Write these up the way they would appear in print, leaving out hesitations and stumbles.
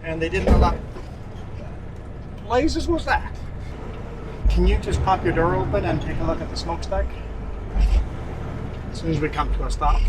and they didn't allow. Blazes was that? Can you just pop your door open and take a look at the smokestack? As soon as we come to a stop.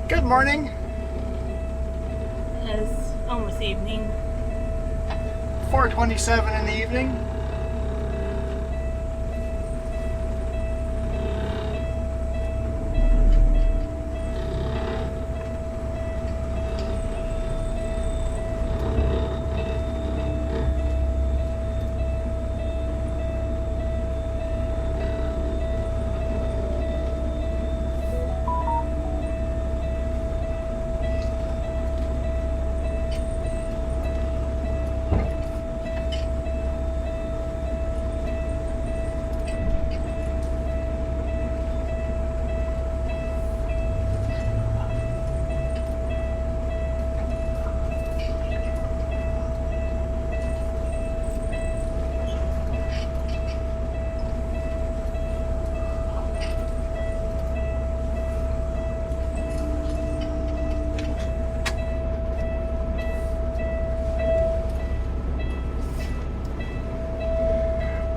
Good morning. It's almost evening. 4:27 in the evening.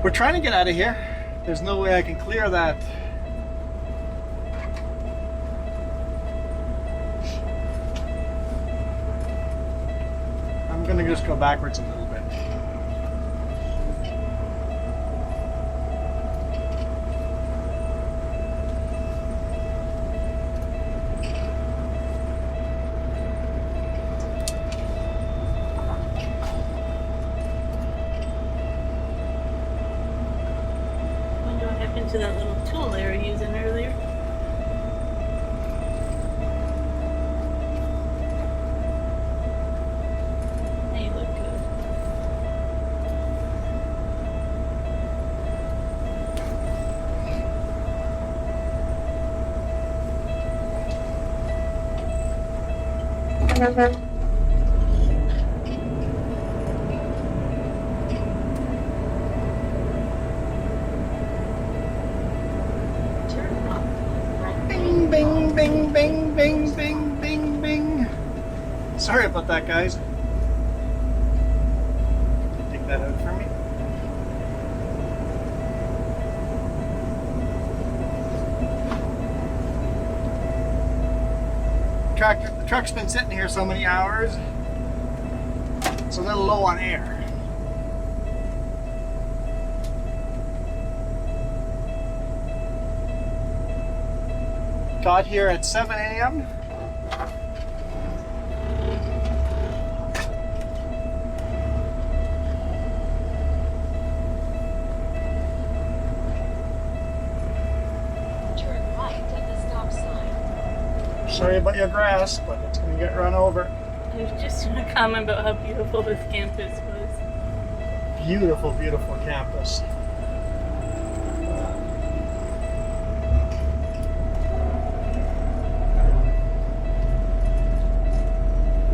We're trying to get out of here. There's no way I can clear that. I'm gonna just go backwards a little bit. To that little tool they were using earlier. They look good. Bing, bing, bing, bing, bing, bing, bing. Sorry about that, guys. Take that out for me. The truck's been sitting here so many hours. It's a little low on air. Got here at 7 a.m. Turn right at the stop sign. Sorry about your grass, but it's going to get run over. I was just going to comment about how beautiful this campus was. Beautiful, beautiful campus.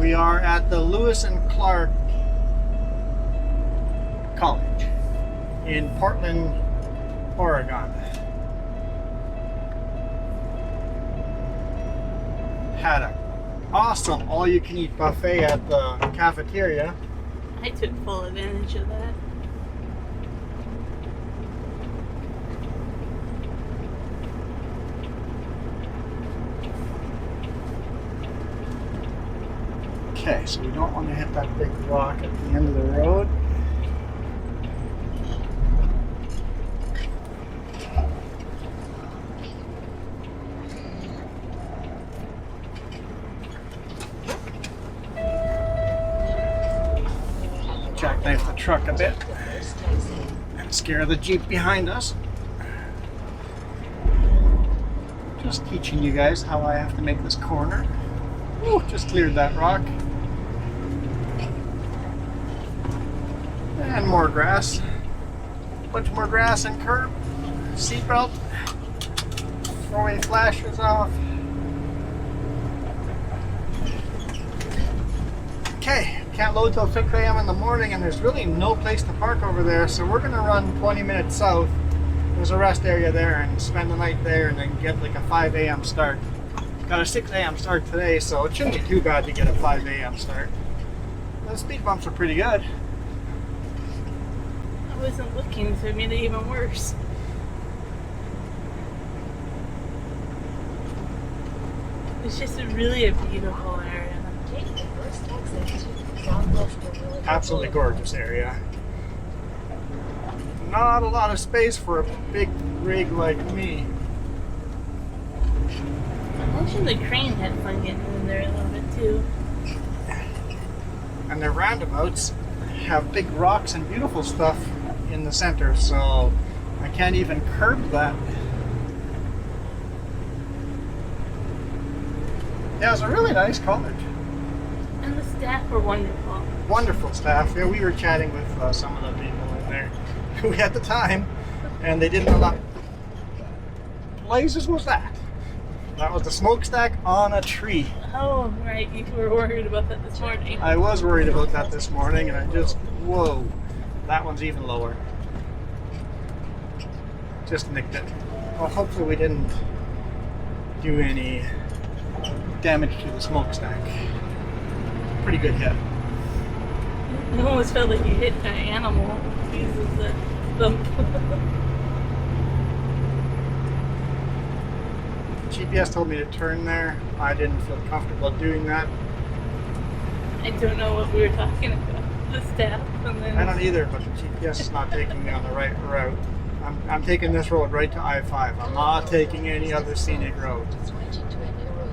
We are at the Lewis and Clark College in Portland, Oregon. Had an awesome all-you-can-eat buffet at the cafeteria. I took full advantage of that. Okay, so we don't want to hit that big rock at the end of the road. Jackknife the truck a bit. Scare the Jeep behind us. Just teaching you guys how I have to make this corner. Ooh, just cleared that rock. And more grass. Bunch more grass and curb. Seatbelt. Throw away flashers off. Okay, can't load till 6 a.m. in the morning, and there's really no place to park over there, so we're gonna run 20 minutes south. There's a rest area there, and spend the night there, and then get like a 5 a.m. start. Got a 6 a.m. start today, so it shouldn't be too bad to get a 5 a.m. start. The speed bumps are pretty good. I wasn't looking, so it made it even worse. It's just really a beautiful area. Take the first exit to Southwest Village. Absolutely gorgeous area. Not a lot of space for a big rig like me. I mentioned the crane had fun getting in there a little bit too. And their roundabouts have big rocks and beautiful stuff in the center, so I can't even curb that. Yeah, it was a really nice college. And the staff were wonderful. Wonderful staff. Yeah, we were chatting with some of the people in there who had the time, and they didn't allow. Blazes was that? That was the smokestack on a tree. Oh, right. You were worried about that this morning. I was worried about that this morning, and I just, whoa, that one's even lower. Just nicked it. Well, hopefully we didn't do any damage to the smokestack. Pretty good hit. It almost felt like you hit an animal. Uses the bump. GPS told me to turn there. I didn't feel comfortable doing that. I don't know what we were talking about. The staff and then... I don't either, but the GPS is not taking me on the right route. I'm taking this road right to I-5. I'm not taking any other scenic road. Switch into a new route.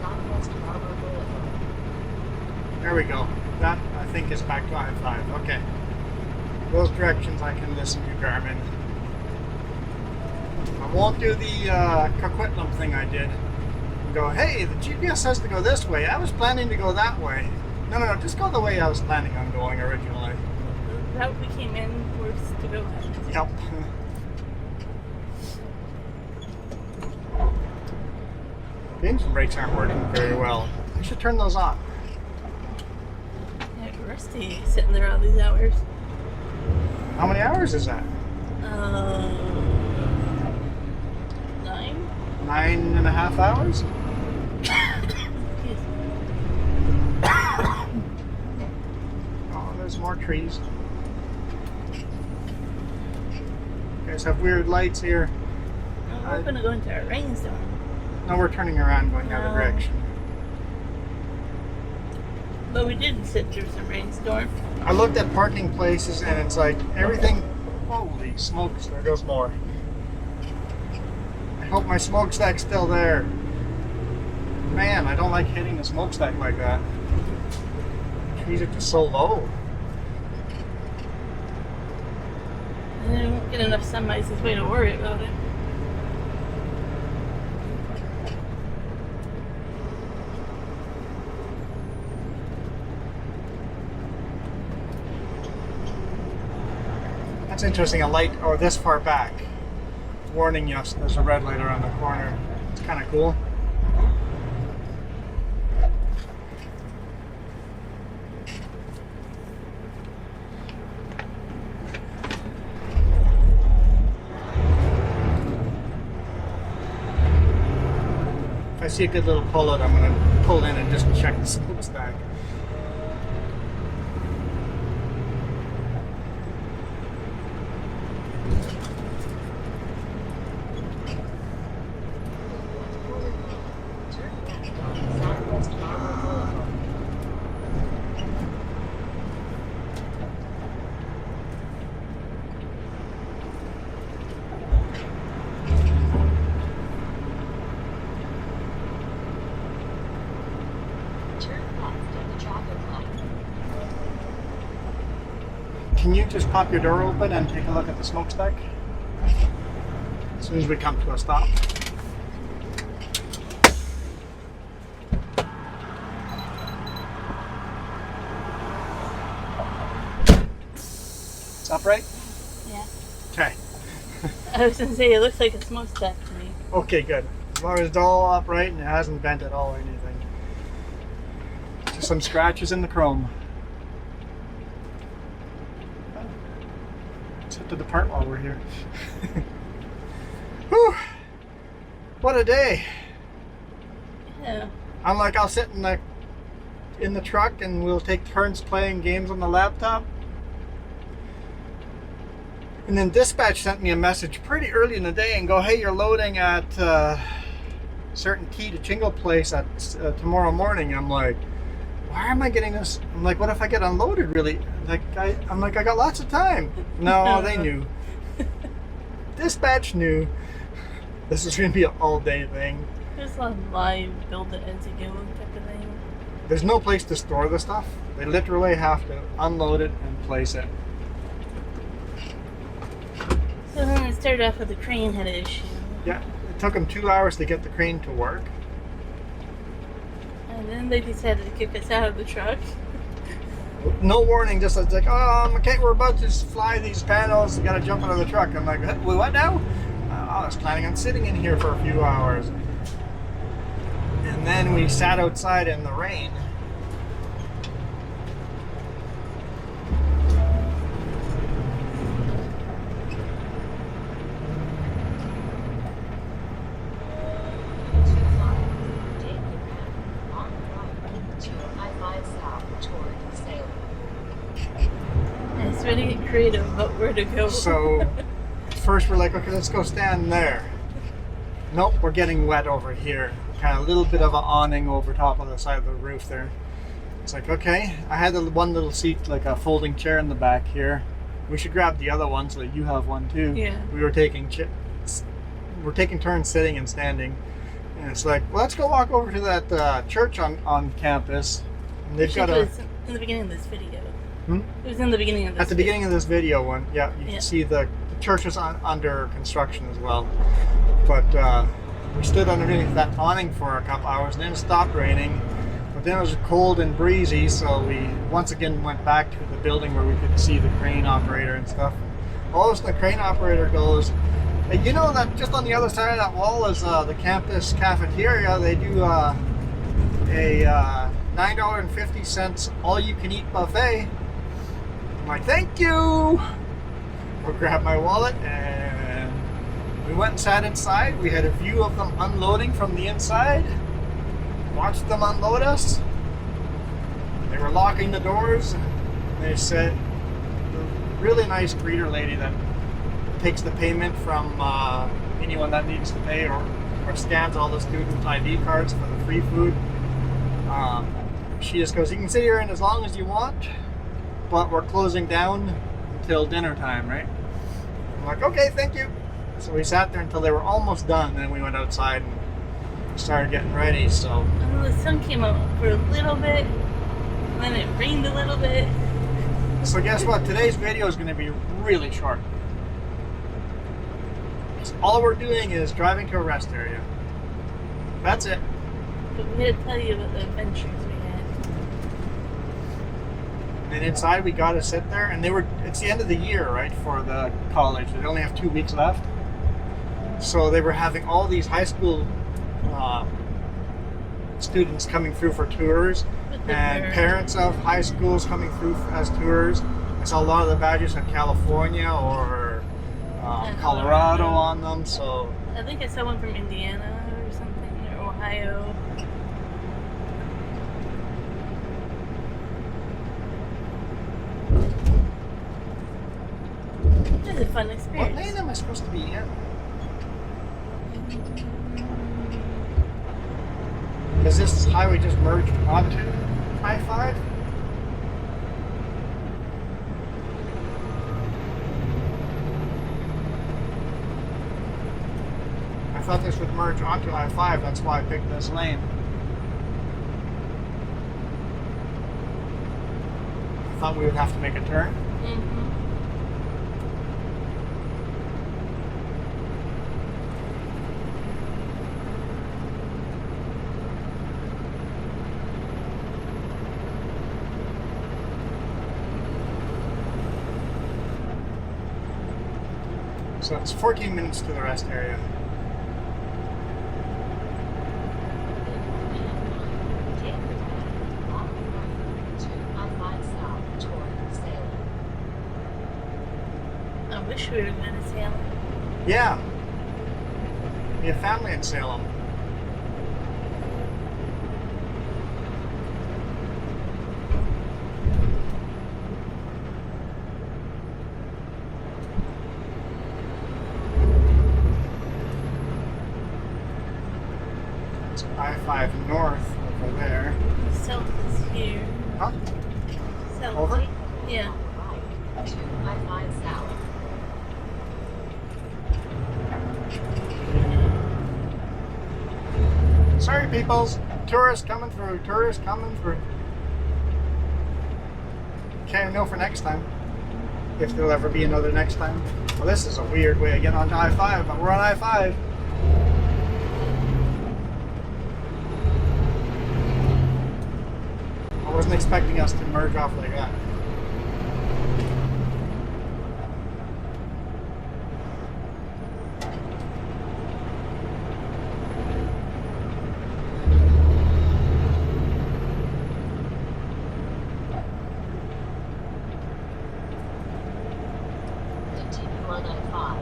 Southwest Harbor Boulevard. There we go. That, I think, is back to I-5. Okay. Those directions I can listen to, Garmin. I won't do the Coquitlam thing I did. And go, hey, the GPS says to go this way. I was planning to go that way. No, just go the way I was planning on going originally. The route we came in was to go left. Yep. The engine brakes aren't working very well. I should turn those on. Yeah, Rusty sitting there all these hours. How many hours is that? 9? 9.5 hours? Oh, there's more trees. You guys have weird lights here. We're gonna go into a rainstorm. No, we're turning around going the other No. direction. But we did sit through some rainstorm. I looked at parking places and it's like everything. Holy smokes, there goes more. I hope my smokestack's still there. Man, I don't like hitting the smokestack like that. Trees are just so low. And then we won't get enough sunlight this way to worry about it. That's interesting, a light, or this far back, warning us there's a red light around the corner. It's kind of cool. If I see a good little pull-out, I'm going to pull in and just check the smokestack. Southwest Harbor Boulevard. can you just pop your door open and take a look at the smokestack? As soon as we come to a stop. It's upright? Yeah. Okay. I was gonna say it looks like a smokestack to me. Okay, good. As long as it's all upright and it hasn't bent at all or anything. Just some scratches in the chrome. Let's hit to the part while we're here. Whew! What a day! Yeah. I'm like, I'll sit in the truck and we'll take turns playing games on the laptop. And then dispatch sent me a message pretty early in the day and go, hey, you're loading at certain key to Chingle place at tomorrow morning. I'm like, why am I getting this? I'm like, what if I get unloaded really? I'm like, I got lots of time. No, they knew. Dispatch knew. This is going to be an all-day thing. There's a live build it as you go type of thing. There's no place to store the stuff. They literally have to unload it and place it. So then it started off with the crane had an issue. Yeah, it took them 2 hours to get the crane to work. And then they decided to kick us out of the truck. No warning, just like, oh, okay, we're about to fly these panels. We gotta jump out of the truck. I'm like, what now? I was planning on sitting in here for a few hours. And then we sat outside in the rain. It's ready to get creative about where to go. So first we're like, okay, let's go stand there. Nope, we're getting wet over here. Kind of a little bit of an awning over top of the side of the roof there. It's like, okay, I had one little seat, like a folding chair in the back here. We should grab the other one so that you have one too. Yeah. We were taking turns sitting and standing. And it's like, well, let's go walk over to that church on campus. And they've got It was in the beginning of this video. Hmm? It was in the beginning of this At the beginning of this video one, yeah, you can see the church is under construction as well. But we stood underneath that awning for a couple hours and then it stopped raining. But then it was cold and breezy, so we once again went back to the building where we could see the crane operator and stuff. All of a sudden the crane operator goes, hey, you know that just on the other side of that wall is the campus cafeteria. They do a $9.50 all-you-can-eat buffet. I'm like, thank you! I'll grab my wallet and we went and sat inside. We had a view of them unloading from the inside. Watched them unload us. They were locking the doors. They said, the really nice greeter lady that takes the payment from anyone that needs to pay or scans all the student ID cards for the free food. She just goes, you can sit here in as long as you want, but we're closing down until dinner time, right? I'm like, okay, thank you. So we sat there until they were almost done, then we went outside and started getting ready, so. And the sun came out for a little bit, and then it rained a little bit. So guess what? Today's video is going to be really short. So all we're doing is driving to a rest area. That's it. But we had to tell you about the adventures we had. And inside we got to sit there, and it's the end of the year, right, for the college. They only have 2 weeks left. So they were having all these high school students coming through for tours, and parents of high schools coming through as tours. I saw a lot of the badges had California or Colorado on them, so. I think I saw one from Indiana or something, or Ohio. It was a fun What experience. lane am I supposed to be in? Because this highway just merged onto I-5? I thought this would merge onto I-5, that's why I picked this lane. I thought we would have to make a turn. Mm-hmm. So it's 14 minutes to the rest area. I wish we were going to Salem. Yeah. We have family in Salem. It's I-5 north over there. South is here. Huh? South. Over? Yeah. I-5 south. Sorry, peoples. Tourists coming through. Tourists coming through. Can't know for next time. If there'll ever be another next time. Well, this is a weird way of getting onto I-5, but we're on I-5. I wasn't expecting us to merge off like that. Continue on I-5.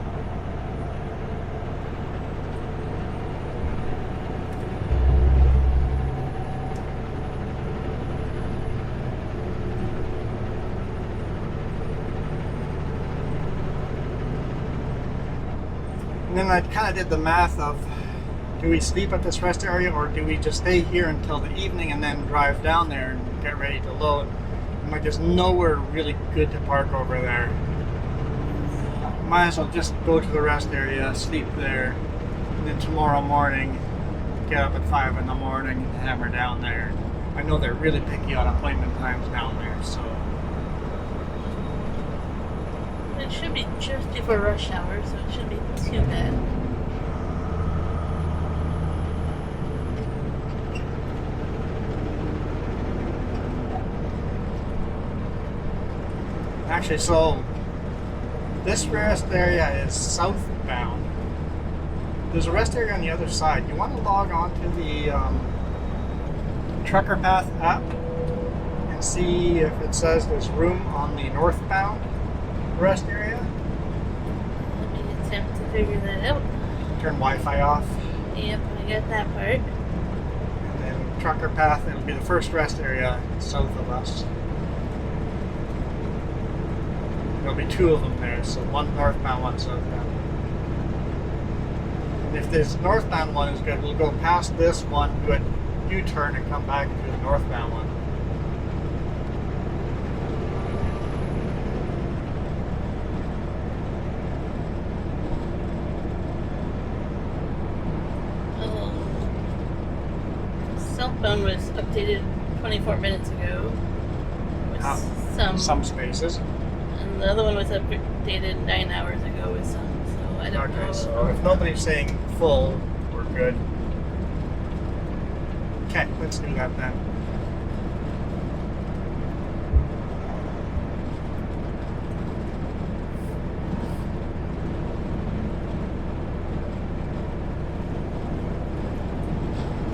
And then I kind of did the math of, do we sleep at this rest area or do we just stay here until the evening and then drive down there and get ready to load? I'm like, there's nowhere really good to park over there. Might as well just go to the rest area, sleep there, and then tomorrow morning, get up at 5 in the morning and hammer down there. I know they're really picky on appointment times down there, so. It should be just before rush hour, so it shouldn't be too bad. Actually, so this rest area is southbound. There's a rest area on the other side. You want to log on to the Trucker Path app and see if it says there's room on the northbound rest area. Let me attempt to figure that out. Turn Wi-Fi off. Yep, I got that part. And then Trucker Path, it'll be the first rest area south of us. There'll be two of them there, so one northbound, one southbound. And if this northbound one is good, we'll go past this one, do a U-turn, and come back to the northbound one. Southbound was updated 24 minutes ago. With Some spaces. And the other one was updated 9 hours ago with some, so I don't know. Okay, so if nobody's saying full, we're good. Okay, let's do that then.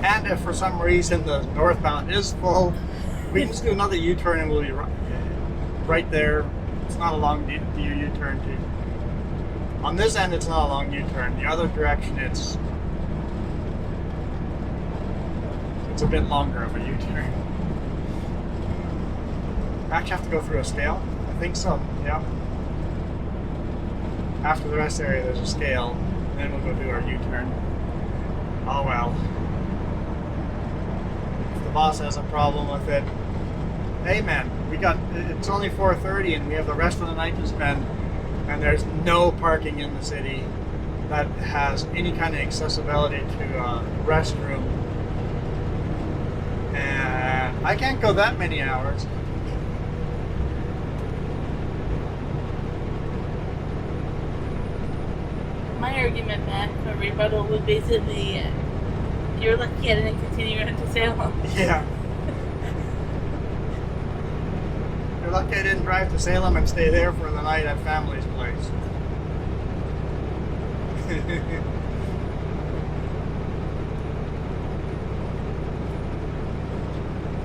And if for some reason the northbound is full, we can just do another U-turn and we'll be right there. It's not a long U-turn too. On this end, it's not a long U-turn. The other direction, it's a bit longer of a U-turn. Actually, have to go through a scale. I think so. Yeah. After the rest area, there's a scale, and then we'll go do our U-turn. Oh well. If the boss has a problem with it, hey man, it's only 4:30 and we have the rest of the night to spend, and there's no parking in the city that has any kind of accessibility to a restroom, and I can't go that many hours. My argument back for rebuttal would basically, you're lucky I didn't continue on to Salem. Yeah. You're lucky I didn't drive to Salem and stay there for the night at family's place.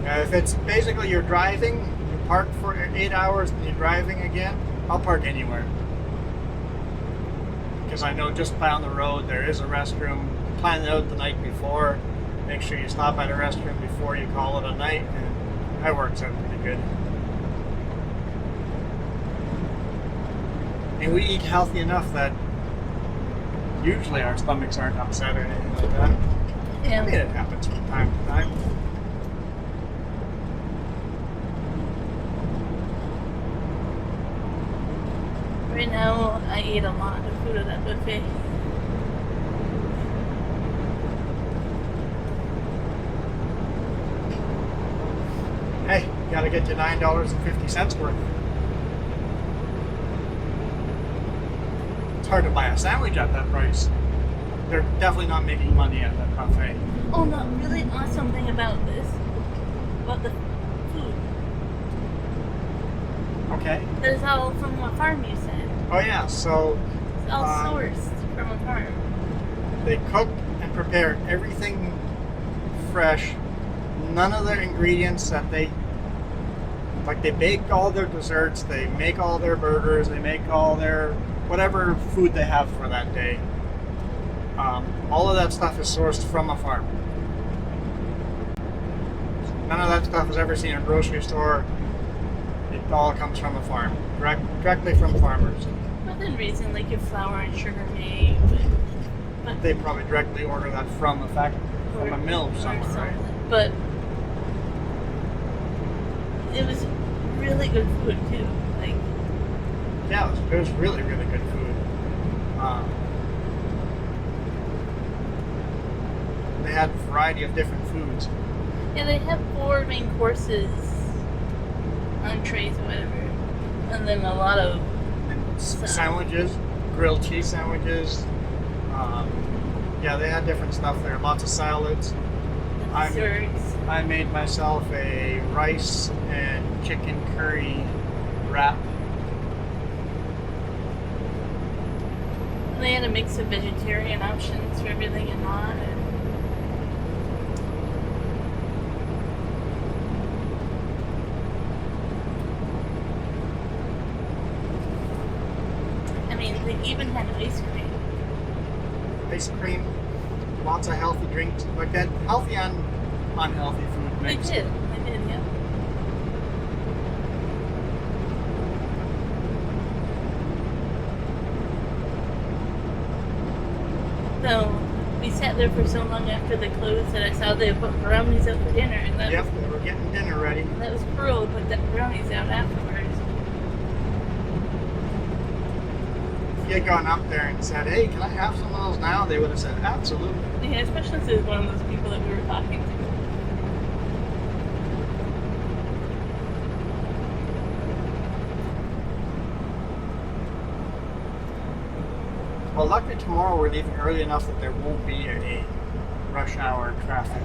If it's basically you're driving, you park for 8 hours and you're driving again, I'll park anywhere. Because I know just down the road there is a restroom. Plan it out the night before. Make sure you stop at a restroom before you call it a night, and that works out pretty good. And we eat healthy enough that usually our stomachs aren't upset or anything like that. Yeah. I mean, it happens from time to time. Right now, I eat a lot of food at that buffet. Hey, you gotta get your $9.50 worth. It's hard to buy a sandwich at that price. They're definitely not making money at that buffet. Oh, the really awesome thing about the food, Okay. that is all from a farm, you said. Oh yeah, so It's all sourced from a farm. they cook and prepare everything fresh. None of their ingredients that they bake all their desserts, they make all their burgers, they make all their whatever food they have for that day. All of that stuff is sourced from a farm. None of that stuff is ever seen in a grocery store. It all comes from a farm, directly from farmers. Within reason, like your flour and sugar made, but They probably directly order that from a factory, from a mill somewhere, right? But it was really good food too. Like, Yeah, it was really, really good food. They had a variety of different foods. yeah, they have 4 main courses, entrees or whatever, and then a lot of And sandwiches, grilled cheese sandwiches. Yeah, they had different stuff there. Lots of salads. desserts. I made myself a rice and chicken curry wrap. And they had a mix of vegetarian options for everything and not. I mean, they even had ice cream. Ice cream, lots of healthy drinks, like that healthy and unhealthy food They mix. did, yeah. So we sat there for so long after they closed that I saw they put brownies out for dinner, and that Yep, they were getting dinner ready. was cruel to put that brownies out afterwards. If you had gone up there and said, "Hey, can I have some of those now?" they would have said, "Absolutely." Yeah, especially since it was one of those people that we were talking to. Well, luckily tomorrow we're leaving early enough that there won't be any rush hour traffic.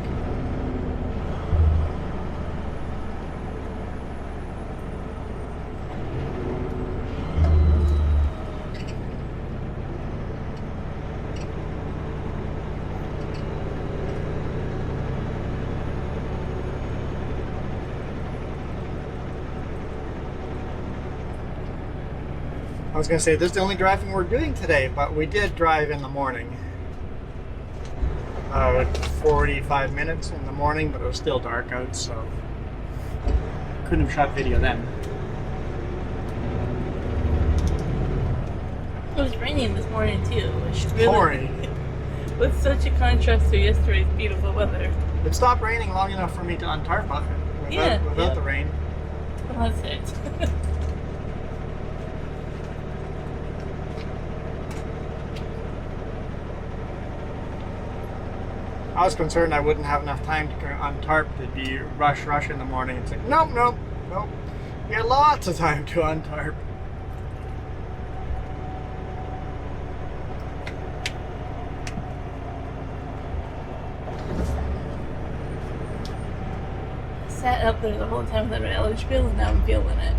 I was going to say, this is the only driving we're doing today, but we did drive in the morning. 45 minutes in the morning, but it was still dark out, so couldn't have shot video then. It was raining this morning too, which really Pouring. was such a contrast to yesterday's beautiful weather. It stopped raining long enough for me to untarp it Yeah, without yeah. the rain. Well, that's it. I was concerned I wouldn't have enough time to untarp. It'd be rush in the morning. It's like, nope. We had lots of time to untarp. Sat up there the whole time with that relish bill, and now I'm feeling it.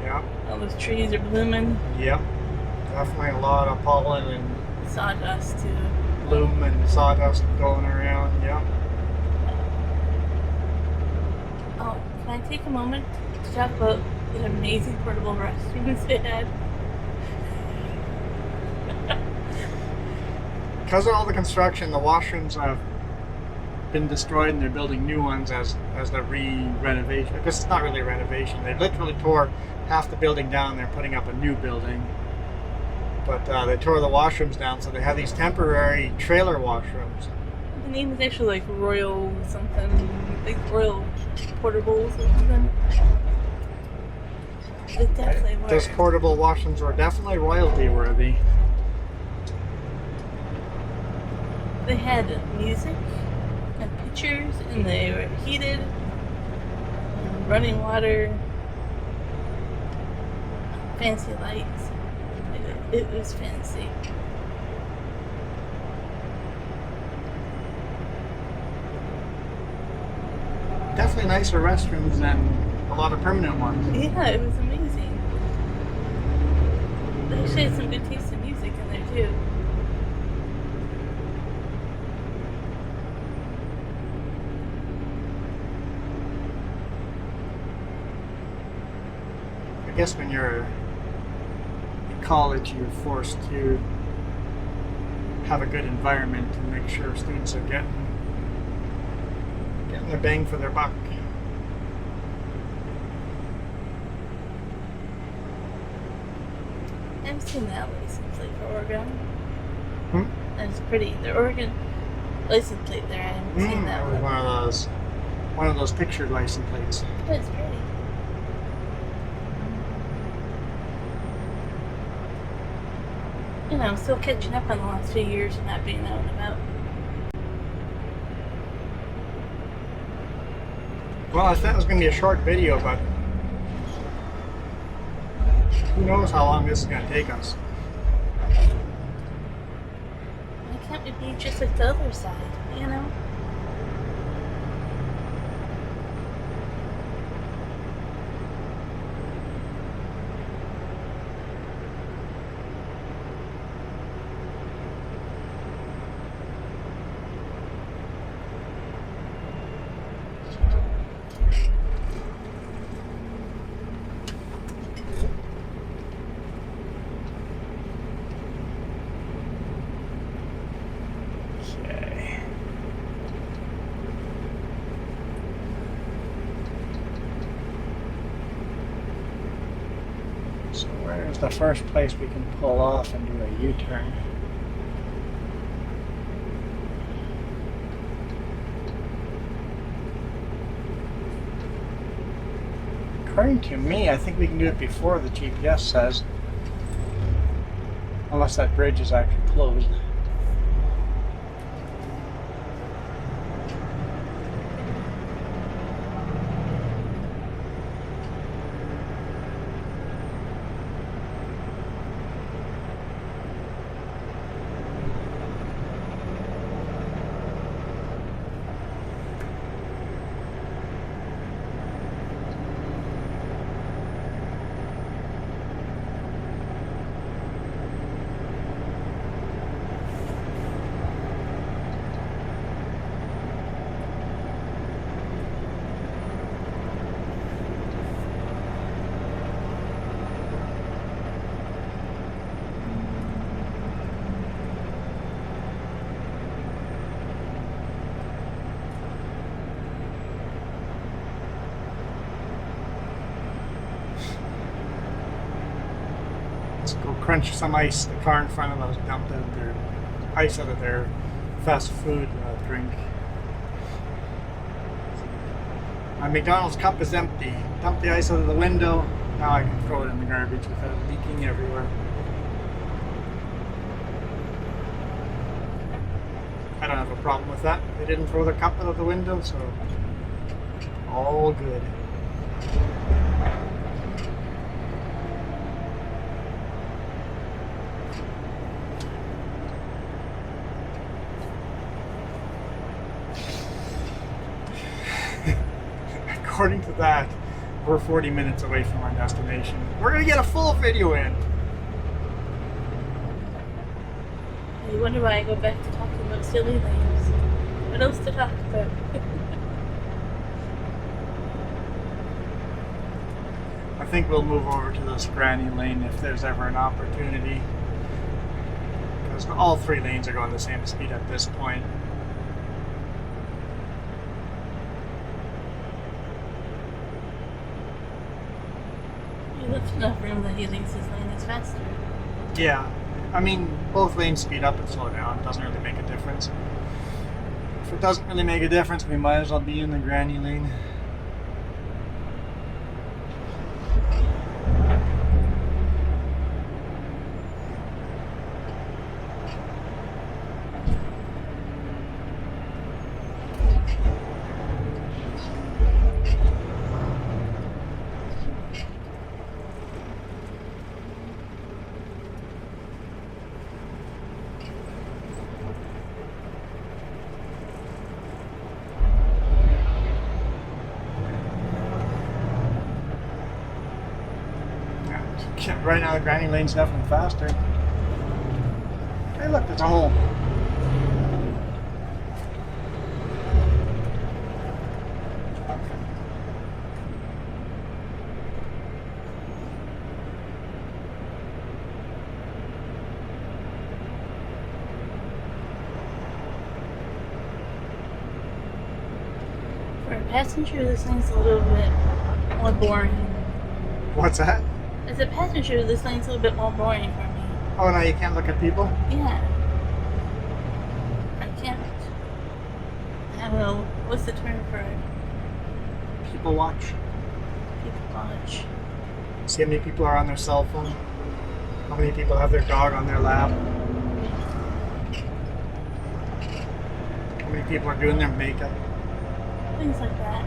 Yeah. All those trees are blooming. Yep. Definitely a lot of pollen and sawdust too. Loom and sawdust going around, yeah. Oh, can I take a moment to talk about the amazing portable restrooms they had? Because of all the construction, the washrooms have been destroyed and they're building new ones as the re-renovation. I guess it's not really a renovation. They literally tore half the building down. They're putting up a new building. But they tore the washrooms down, so they have these temporary trailer washrooms. The name is actually like Royal something, like Royal Portables or something. They definitely were. Those portable washrooms were definitely royalty worthy. They had music and pictures, and they were heated, and running water, fancy lights. It was fancy. Definitely nicer restrooms than a lot of permanent ones. Yeah, it was amazing. They actually had some good taste in music in there too. I guess when you're in college, you're forced to have a good environment and make sure students are getting their bang for their buck. I've seen that license plate for Oregon. Hmm? And it's pretty. The Oregon license plate there, I haven't seen that was one. one of those pictured license plates. It's pretty. You know, I'm still catching up on the last few years of not being out and about. Well, I thought it was going to be a short video, but who knows how long this is going to take us. Why can't we be just like the other side, you know? Okay. So where's the first place we can pull off and do a U-turn? According to me, I think we can do it before the GPS says. Unless that bridge is actually closed. Let's go crunch some ice. The car in front of us dumped out their ice out of their fast food drink. My McDonald's cup is empty. Dump the ice out of the window. Now I can throw it in the garbage without it leaking everywhere. I don't have a problem with that. They didn't throw the cup out of the window, so all good. According to that, we're 40 minutes away from our destination. We're gonna get a full video in. wonder why I go back to talking about silly things. What else to talk about? I think we'll move over to this granny lane if there's ever an opportunity. Because all 3 lanes are going the same speed at this point. He left enough room that he thinks his lane is faster. Yeah, I mean, both lanes speed up and slow down. It doesn't really make a difference. If it doesn't really make a difference, we might as well be in the granny lane. Right now, the granny lane's definitely faster. Hey, look, there's a hole. For a passenger, this lane's a little bit more boring. What's that? As a passenger, this lane's a little bit more boring for me. Oh, now you can't look at people? Yeah. I can't. I don't know. What's the term for it? People watch. People watch. See how many people are on their cell phone? How many people have their dog on their lap? How many people are doing their makeup? Things like that.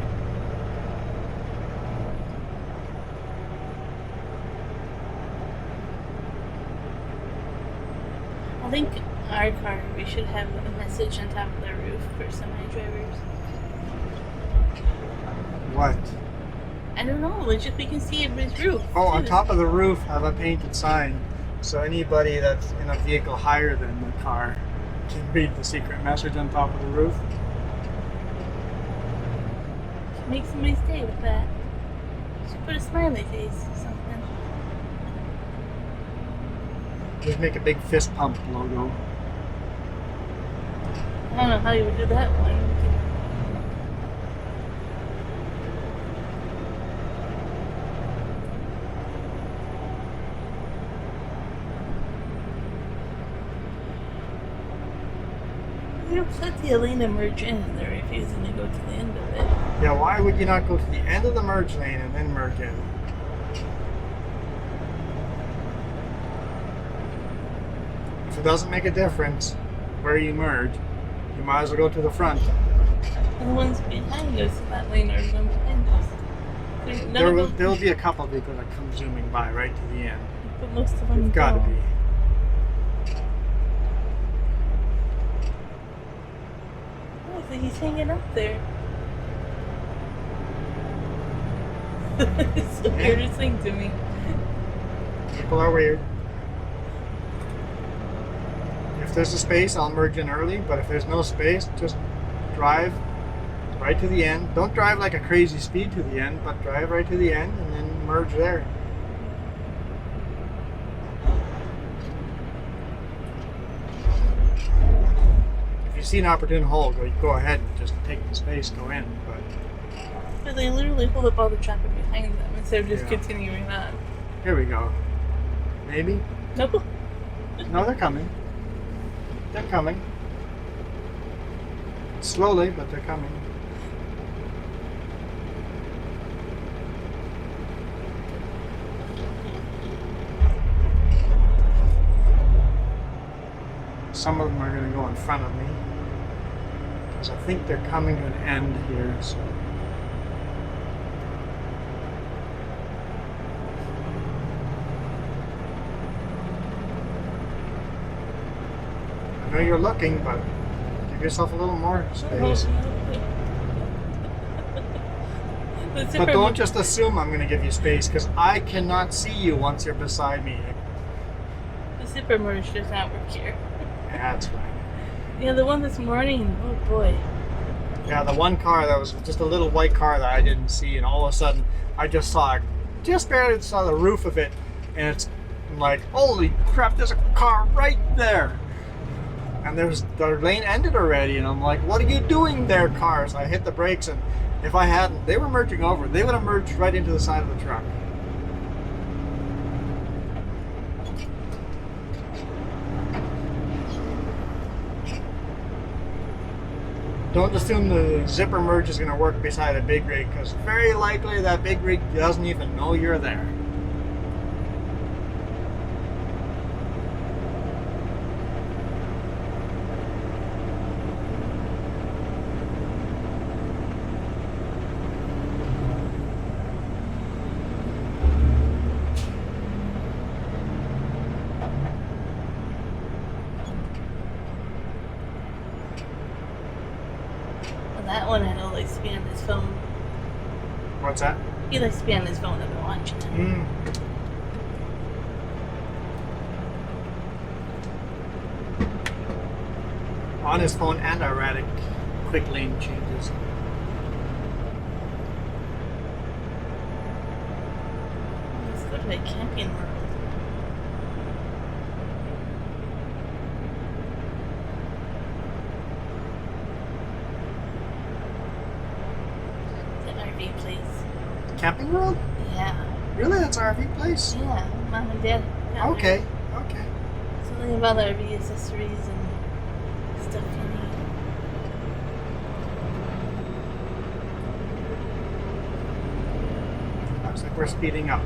I think our car, we should have a message on top of the roof for semi-drivers. What? I don't know, it's just we can see everybody's roof. Oh, on too. top of the roof, have a painted sign. So anybody that's in a vehicle higher than the car can read the secret message on top of the roof. Make somebody stay with that. Should put a smiley face or something. Just make a big fist pump logo. I don't know how you would do that one. They're upset the Elena merge in and they're refusing to go to the end of it. Yeah, why would you not go to the end of the merge lane and then merge in? If it doesn't make a difference where you merge, you might as well go to the front. And the ones behind us in that lane are the ones behind us. There will be a couple of people that come zooming by right to the end. But most of them There's got to don't. be. Oh, so he's hanging up there. It's the weirdest thing to me. People are weird. If there's a space, I'll merge in early, but if there's no space, just drive right to the end. Don't drive like a crazy speed to the end, but drive right to the end and then merge there. If you see an opportune hole, go ahead and just take the space, go in. But they literally hold up all the traffic behind them instead of just Yeah. continuing on. Here we go. Maybe? Nope. No, they're coming. They're coming. Slowly, but they're coming. Some of them are going to go in front of me. Because I think they're coming to an end here. So. I know you're looking, but give yourself a little more space. But don't just assume I'm going to give you space, because I cannot see you once you're beside me. The zipper merge does not work here. Yeah, that's fine. Yeah, the one this morning. Oh boy. Yeah, the one car that was just a little white car that I didn't see, and all of a sudden I just barely saw the roof of it, and I'm like, holy crap, there's a car right there. And the lane ended already, and I'm like, what are you doing there, cars? I hit the brakes, and if I hadn't, they were merging over. They would have merged right into the side of the truck. Don't assume the zipper merge is going to work beside a big rig, because very likely that big rig doesn't even know you're there. That one had all likes to be on his phone. What's that? He likes to be on his phone and watching it. On his phone and erratic quick lane changes. Let's go to a camping world. RV place. Camping World? Yeah. Really? That's our RV place? Yeah. Mom and Dad. got Okay. married. Okay. So they have all the RV accessories and stuff you need. Looks like we're speeding up.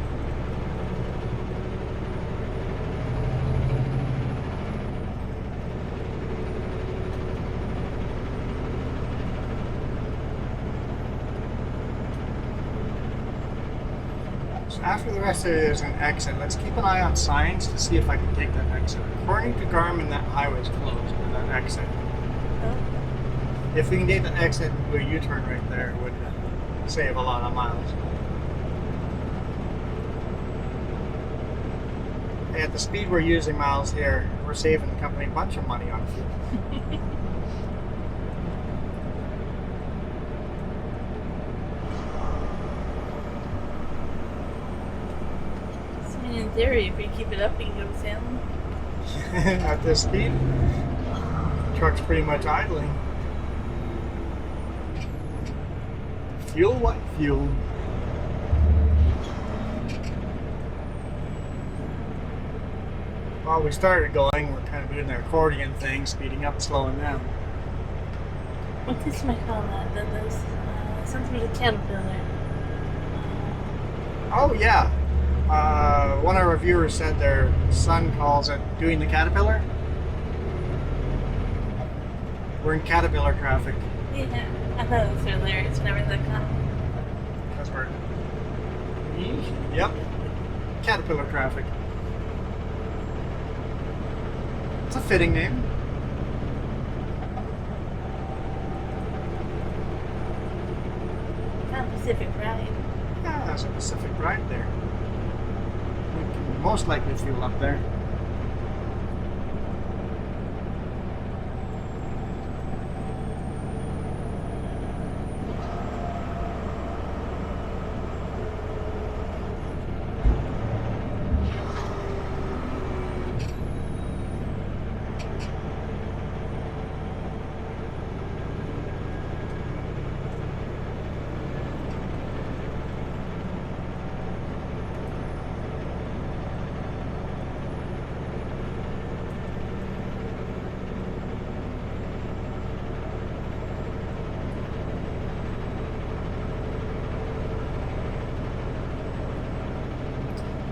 So after the rest of it, there's an exit. Let's keep an eye on signs to see if I can take that exit. According to Garmin, that highway's closed for that exit. Oh. If we can take the exit and do a U-turn right there, it would save a lot of miles. Hey, at the speed we're using miles here, we're saving the company a bunch of money on fuel. So in theory, if we keep it up, we can go to Salem. At this speed, the truck's pretty much idling. Fuel what? Fuel. While we started going, we're kind of doing the accordion thing, speeding up, slowing down. What does my call that? Those something with a caterpillar. Oh yeah. One of our viewers said their son calls it doing the caterpillar. We're in caterpillar traffic. Yeah, I thought it was hilarious whenever that come. Because we're... Yep. Caterpillar traffic. It's a fitting name. Not Pacific Ride. Yeah, there's a Pacific Ride there. We can most likely fuel up there.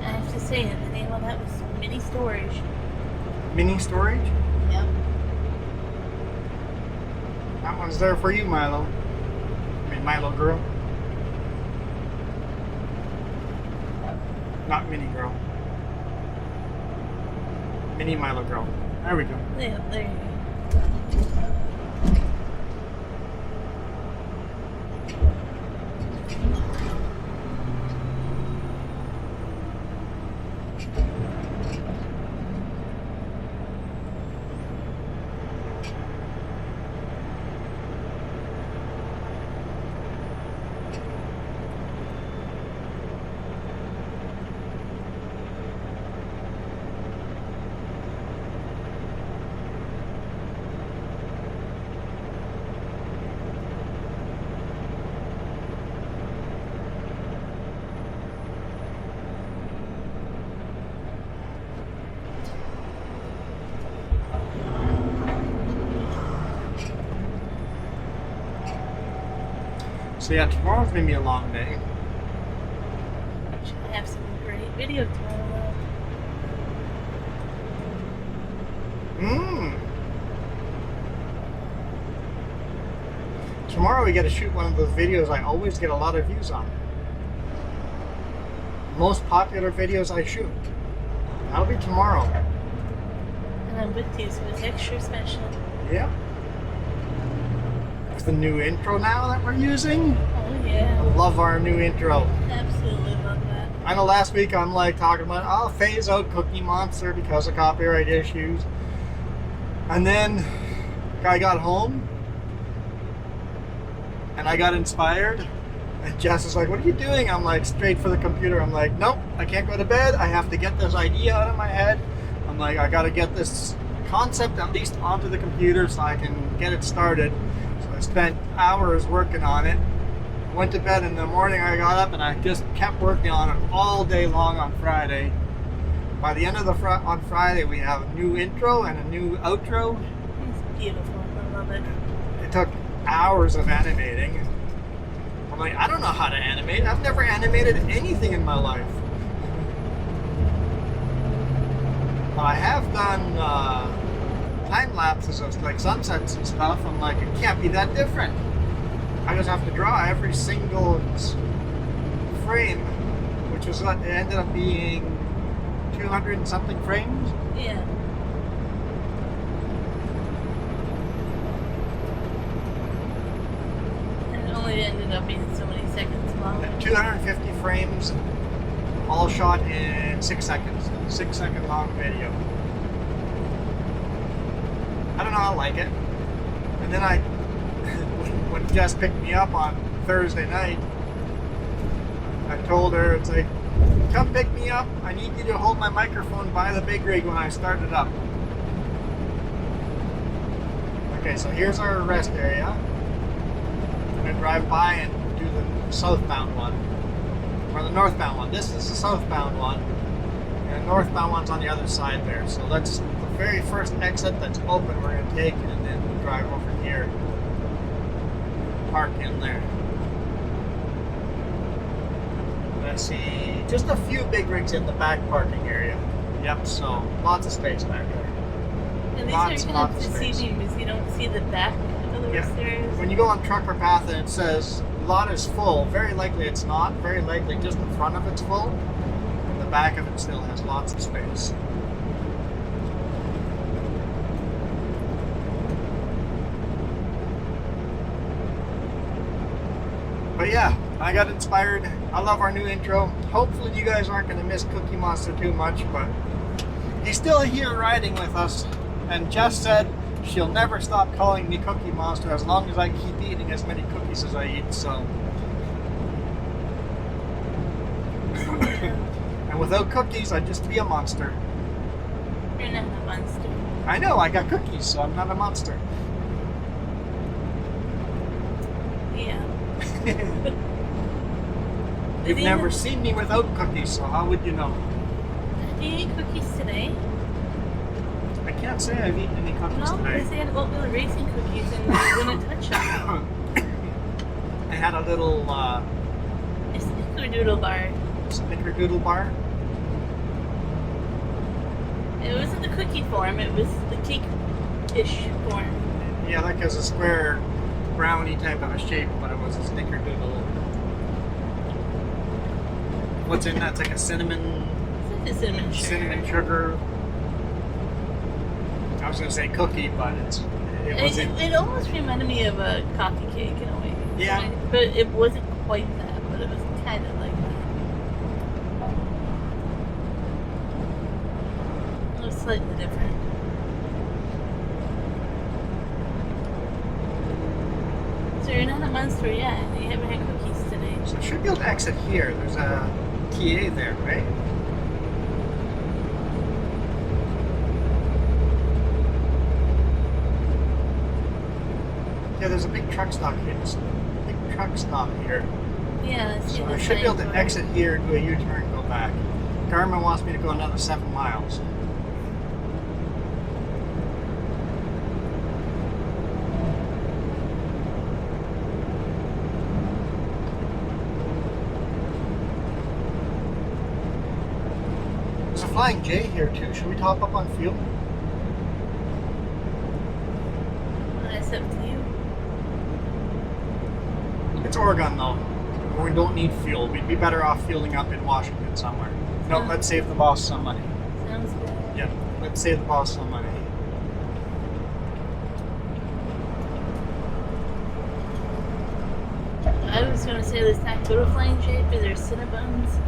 I have to say it, the name of that was mini storage. Mini storage? Yep. That one's there for you, Milo. I mean, Milo girl. Not mini girl. Mini Milo girl. There we go. Yeah, there you go. So yeah, tomorrow's gonna be a long day. Should have some great video tomorrow. Tomorrow we get to shoot one of those videos I always get a lot of views on. Most popular videos I shoot. That'll be tomorrow. And I'm with you, so it's extra special. Yep. It's the new intro now that we're using. Oh yeah. I love our new intro. Absolutely love that. I know last week I'm like talking about I'll phase out Cookie Monster because of copyright issues. And then I got home and I got inspired. And Jess is like, what are you doing? I'm like, straight for the computer. I'm like, nope, I can't go to bed. I have to get this idea out of my head. I'm like, I got to get this concept at least onto the computer so I can get it started. So I spent hours working on it. Went to bed in the morning. I got up and I just kept working on it all day long on Friday. By the end of on Friday, we have a new intro and a new outro. It's beautiful. I love it. It took hours of animating. I'm like, I don't know how to animate. I've never animated anything in my life. But I have done time lapses of like sunsets and stuff. I'm like, it can't be that different. I just have to draw every single frame, which is what it ended up being 200 and something frames. Yeah. And it only ended up being so many seconds long. 250 frames, all shot in 6 seconds. 6 second long video. I don't know, I like it. And then when Jess picked me up on Thursday night, I told her, it's like, come pick me up. I need you to hold my microphone by the big rig when I start it up. Okay, so here's our rest area. I'm gonna drive by and do the southbound one. Or the northbound one. This is the southbound one. And the northbound one's on the other side there. So that's the very first exit that's open we're gonna take, and then we'll drive over here. Park in there. Let's see, just a few big rigs in the back parking area. Yep, so lots of space back there. And these Lots are and kind of lots of space. deceiving because you don't see the back of the rest areas. When you go on Trucker Path and it says lot is full, very likely it's not. Very likely just the front of it's full, and the back of it still has lots of space. But yeah, I got inspired. I love our new intro. Hopefully you guys aren't going to miss Cookie Monster too much, but he's still here riding with us. And Jess said she'll never stop calling me Cookie Monster as long as I keep eating as many cookies as I eat, so. And without cookies, I'd just be a monster. You're not a monster. I know, I got cookies, so I'm not a monster. Yeah. You've never seen me without cookies, so how would you know? Did you eat cookies today? I can't say I've eaten any cookies No, today. because they had oatmeal raisin cookies and you wouldn't touch them. I had a little A snickerdoodle bar. snickerdoodle bar. It wasn't the cookie form, it was the cake-ish form. Yeah, like as a square brownie type of a shape, but it was a snickerdoodle. What's in that? It's like a cinnamon It's like a cinnamon sugar. I was gonna say cookie, but it wasn't. It almost reminded me of a coffee cake in a way. Yeah. But it wasn't quite that, but it was kind of like that. It was slightly different. So you're not a monster yet. You haven't had cookies today. So I should be able to exit here. There's a TA there, right? Yeah, there's a big truck stop here. There's a big truck stop here. Yeah, let's see So the I should be able to sign. exit here, do a U-turn, and go back. Garmin wants me to go another 7 miles. Flying J here too. Should we top up on fuel? It's up to you. It's Oregon though. We don't need fuel. We'd be better off fueling up in Washington somewhere. No, let's save the boss some money. Sounds good. Yeah, let's save the boss some money. I was going to say let's not go to Flying J for their Cinnabons.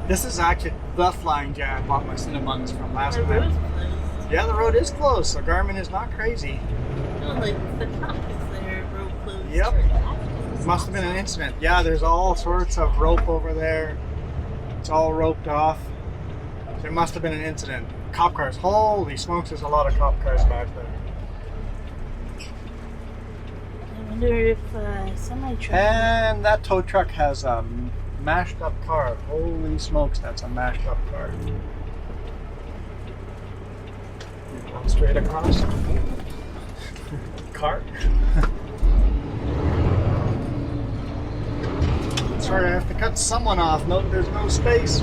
This is actually the Flying J I bought my Cinnabons from last The road's month. closed. Yeah, the road is closed, so Garmin is not crazy. No, like the top is there, road closed. Yep. Must have been an incident. Yeah, there's all sorts of rope over there. It's all roped off. There must have been an incident. Cop cars. Holy smokes, there's a lot of cop cars back there. I wonder if semi-truck. And that tow truck has a mashed up car. Holy smokes, that's a mashed up car. Going straight across. Cart. Sorry, I have to cut someone off. No, there's no space.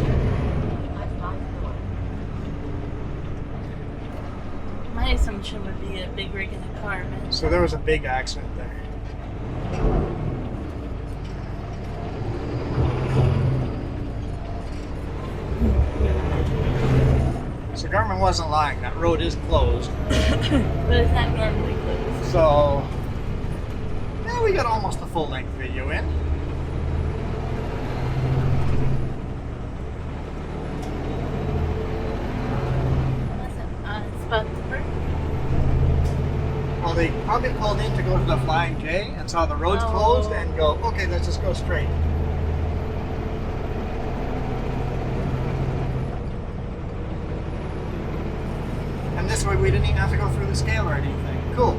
My assumption would be a big rig in a car, man. So there was a big accident there. So Garmin wasn't lying. That road is closed. But it's not normally closed. So, yeah, we got almost a full-length video in. That's an odd spot to park. Well, they probably pulled in to go to the Flying J and saw the roads closed and go, okay, let's just go straight. And this way we didn't even have to go through the scale or anything. Cool.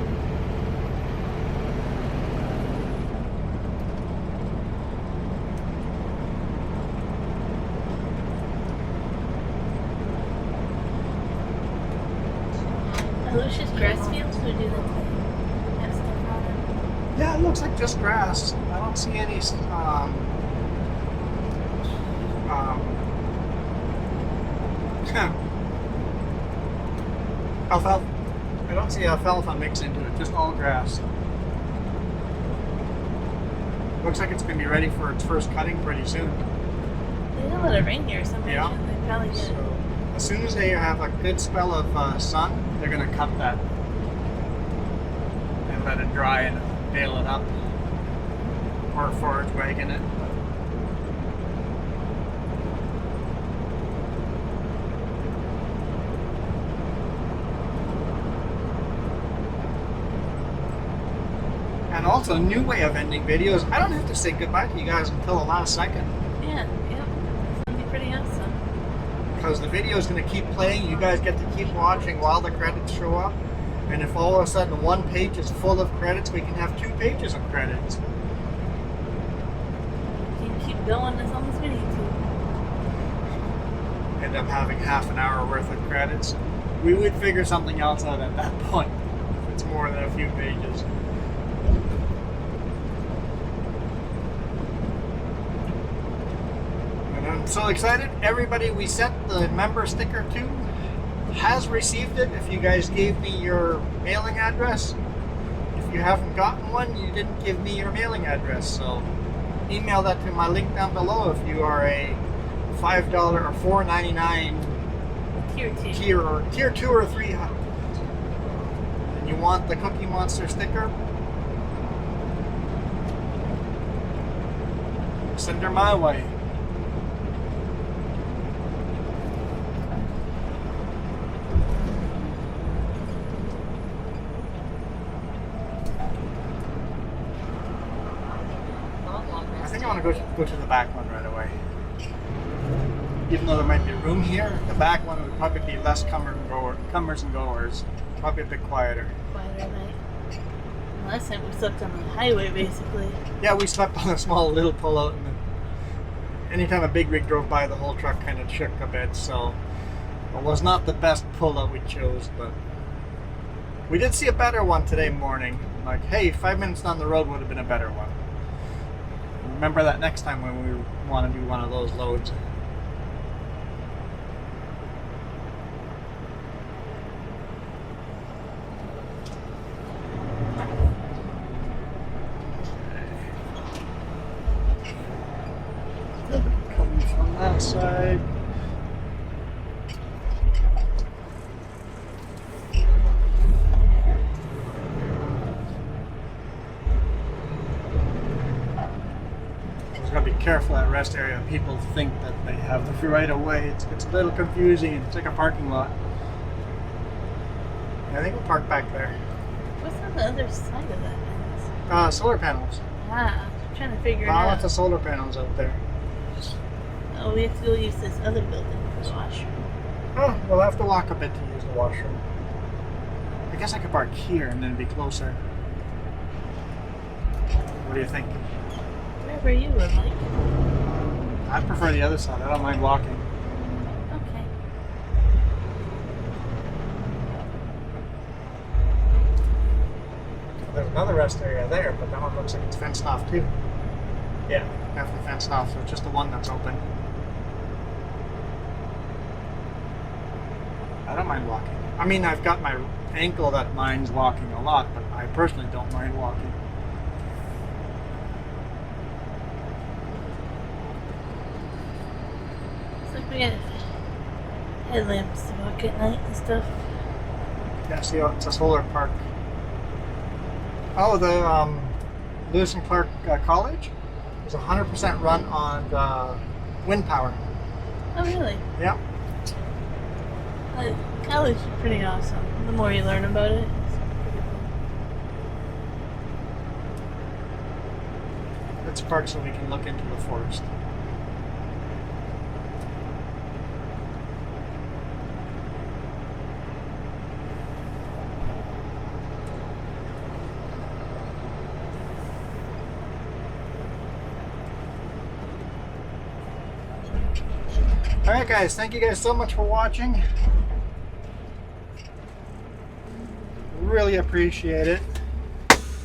Are those just grass fields or do they have stuff on them? Yeah, it looks like just grass. I don't see any alfalfa. I don't see alfalfa mixed into it, just all grass. Looks like it's going to be ready for its first cutting pretty soon. They don't let it rain here, so Yeah. they probably get it. So, as soon as they have a good spell of sun, they're going to cut that and let it dry and bale it up or forage wagon it. And also, new way of ending videos. I don't have to say goodbye to you guys until the last second. Yeah, yep. It's gonna be pretty awesome. Because the video is going to keep playing. You guys get to keep watching while the credits show up. And if all of a sudden one page is full of credits, we can have 2 pages of credits. You can keep going as long as we need to. End up having half an hour worth of credits. We would figure something else out at that point. If it's more than a few pages. And I'm so excited. Everybody we sent the member sticker to has received it. If you guys gave me your mailing address. If you haven't gotten one, you didn't give me your mailing address. So email that to my link down below if you are a $5 or $4.99 tier 2 or 3 and you want the Cookie Monster sticker, send her my way. I think I want to go to the back one right away. Even though there might be room here, the back one would probably be less comers and goers. Probably a bit quieter. Quieter night. Last time we slept on the highway, basically. Yeah, we slept on a small little pullout, and then anytime a big rig drove by, the whole truck kind of shook a bit. So it was not the best pullout we chose, but we did see a better one today morning. Like, hey, 5 minutes down the road would have been a better one. Remember that next time when we want to do one of those loads. side. Just gotta be careful at rest area. People think that they have the right of way. It's a little confusing. It's like a parking lot. I think we'll park back there. What's on the other side of that fence? Solar panels. Ah, I'm trying to figure it out. Lots of solar panels out there. Oh, we have to go use this other building for the washroom. Oh, we'll have to walk a bit to use the washroom. I guess I could park here and then be closer. What do you think? Wherever you would like. I prefer the other side. I don't mind walking. Okay. There's another rest area there, but that one looks like it's fenced off too. Yeah, definitely fenced off, so it's just the one that's open. I don't mind walking. I mean, I've got my ankle that minds walking a lot, but I personally don't mind walking. It's like we got headlamps to walk at night and stuff. Yeah, see, it's a solar park. Oh, the Lewis and Clark College is 100% run on wind power. Oh, really? Yeah. College is pretty awesome. The more you learn about it, it's pretty cool. Let's park so we can look into the forest. Alright guys, thank you guys so much for watching. Really appreciate it.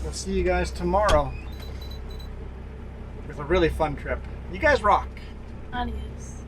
We'll see you guys tomorrow with a really fun trip. You guys rock. Adios.